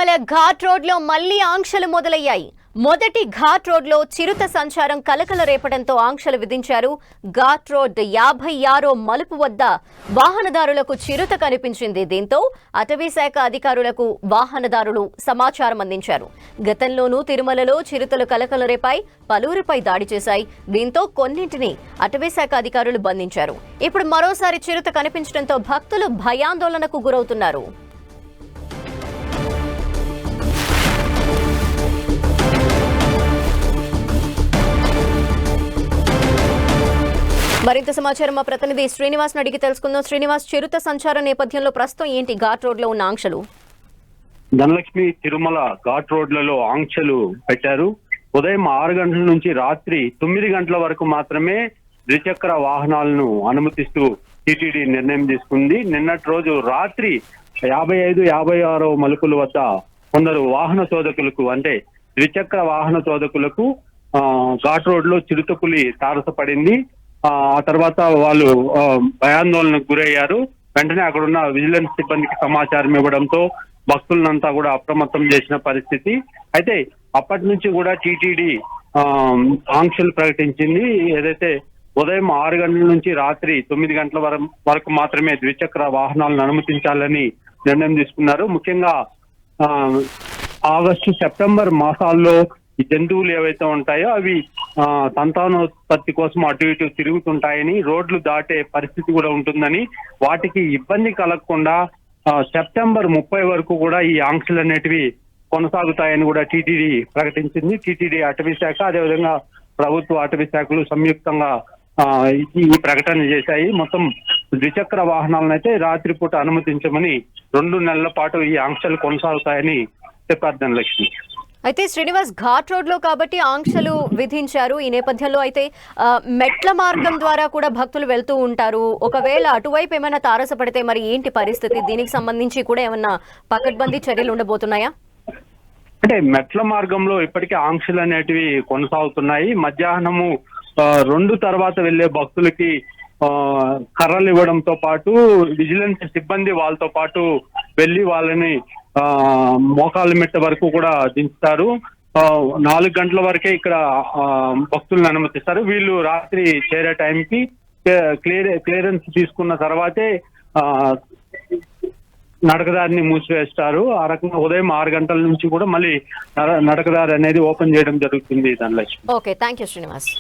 తిరుమల ఘాట్ రోడ్లో మళ్లీ ఆంక్షలు మొదలయ్యాయి. మొదటి ఘాట్ రోడ్లో చిరుత సంచారం కలకల రేపడంతో ఆంక్షలు విధించారు. ఘాట్ రోడ్ 56వ మలుపు వద్ద వాహనదారులకు చిరుత కనిపించింది. దీంతో అటవీ శాఖ అధికారులకు వాహనదారులు సమాచారం అందించారు. గతంలోనూ తిరుమలలో చిరుతలు కలకల రేపాయి, పలువురిపై దాడి చేశాయి. దీంతో కొన్నింటిని అటవీ శాఖ అధికారులు బంధించారు. ఇప్పుడు మరోసారి చిరుత కనిపించడంతో భక్తులు భయాందోళనకు గురవుతున్నారు. మరింత సమాచారం మా ప్రతినిధి శ్రీనివాస్ అడిగి తెలుసుకుందాం. శ్రీనివాస్, చిరుత సంచారం నేపథ్యంలో ప్రస్తుతం ఏంటి ఘాట్ రోడ్ లో ఉన్న ఆంక్షలు? ధనలక్ష్మి, తిరుమల ఘాట్ రోడ్లలో ఆంక్షలు పెట్టారు. ఉదయం 6 గంటల నుంచి రాత్రి 9 గంటల వరకు మాత్రమే ద్విచక్ర వాహనాలను అనుమతిస్తూ టీటీడీ నిర్ణయం తీసుకుంది. నిన్నటి రోజు రాత్రి 55, 56వ మలుపుల వద్ద కొందరు వాహన చోదకులకు అంటే ద్విచక్ర వాహన చోదకులకు ఘాట్ రోడ్ లో చిరుతపులి తారసపడింది. ఆ తర్వాత వాళ్ళు భయాందోళనకు గురయ్యారు. వెంటనే అక్కడున్న విజిలెన్స్ సిబ్బందికి సమాచారం ఇవ్వడంతో భక్తులంతా కూడా అప్రమత్తం చేసిన పరిస్థితి. అయితే అప్పటి నుంచి కూడా టీటీడీ ఆంక్షలు ప్రకటించింది. ఏదైతే ఉదయం 6 గంటల నుంచి రాత్రి 9 గంటల వరకు మాత్రమే ద్విచక్ర వాహనాలను అనుమతించాలని నిర్ణయం తీసుకున్నారు. ముఖ్యంగా ఆగస్టు, సెప్టెంబర్ మాసాల్లో ఈ జంతువులు ఏవైతే ఉంటాయో అవి సంతానోత్పత్తి కోసం అటు ఇటు తిరుగుతుంటాయని, రోడ్లు దాటే పరిస్థితి కూడా ఉంటుందని, వాటికి ఇబ్బంది కలగకుండా సెప్టెంబర్ 30 వరకు కూడా ఈ ఆంక్షలు అనేటివి కొనసాగుతాయని కూడా టీటీడీ ప్రకటించింది. టీటీడీ అటవీ శాఖ, అదేవిధంగా ప్రభుత్వ అటవీ శాఖలు సంయుక్తంగా ఈ ప్రకటన చేశాయి. మొత్తం ద్విచక్ర వాహనాలను అయితే రాత్రిపూట అనుమతించమని 2 నెలల పాటు ఈ ఆంక్షలు కొనసాగుతాయని చెప్పారు ధనలక్ష్మి. అయితే శ్రీనివాస్, ఘాట్ రోడ్ లో కాబట్టి ఆంక్షలు విధించారు. ఈ నేపథ్యంలో అయితే మెట్ల మార్గం ద్వారా కూడా భక్తులు వెళ్తూ ఉంటారు. ఒకవేళ అటువైపు ఏమైనా తారసపడితే మరి ఏంటి పరిస్థితి? దీనికి సంబంధించి కూడా ఏమన్నా పకడ్బందీ చర్యలు ఉండబోతున్నాయా? అంటే మెట్ల మార్గంలో ఇప్పటికే ఆంక్షలు అనేటివి కొనసాగుతున్నాయి. మధ్యాహ్నము 2 తర్వాత వెళ్లే భక్తులకి కర్రలు ఇవ్వడంతో పాటు విజిలెన్స్ సిబ్బంది వాళ్ళతో పాటు వెళ్లి వాళ్ళని మోకాళ్ళ మెట్ట వరకు కూడా దించుతారు. 4 గంటల వరకే ఇక్కడ భక్తులను అనుమతిస్తారు. వీళ్ళు రాత్రి చేరే టైంకి క్లియరెన్స్ తీసుకున్న తర్వాతే నడకదారిని మూసివేస్తారు. ఆ రకంగా ఉదయం 6 గంటల నుంచి కూడా మళ్ళీ నడకదారి అనేది ఓపెన్ చేయడం జరుగుతుంది. దానిలో ఓకే, థ్యాంక్ యూ శ్రీనివాస్.